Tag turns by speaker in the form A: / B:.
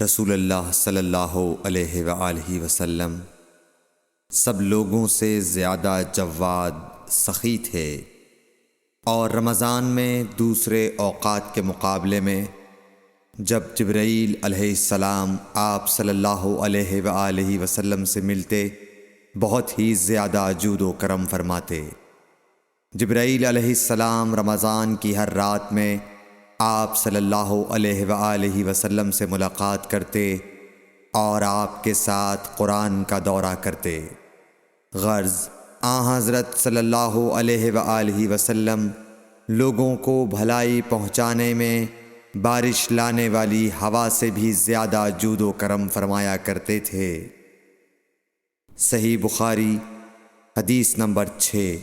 A: رسول اللہ صلی اللہ علیہ وآلہ وسلم سب لوگوں سے زیادہ جواد سخی تھے، اور رمضان میں دوسرے اوقات کے مقابلے میں جب جبرائیل علیہ السلام آپ صلی اللہ علیہ وآلہ وسلم سے ملتے بہت ہی زیادہ جود و کرم فرماتے۔ جبرائیل علیہ السلام رمضان کی ہر رات میں آپ صلی اللہ علیہ وآلہ وسلم سے ملاقات کرتے اور آپ کے ساتھ قرآن کا دورہ کرتے۔ غرض حضرت صلی اللہ علیہ وآلہ وسلم لوگوں کو بھلائی پہنچانے میں بارش لانے والی ہوا سے بھی زیادہ جود و کرم فرمایا کرتے تھے۔ صحیح بخاری حدیث نمبر 6۔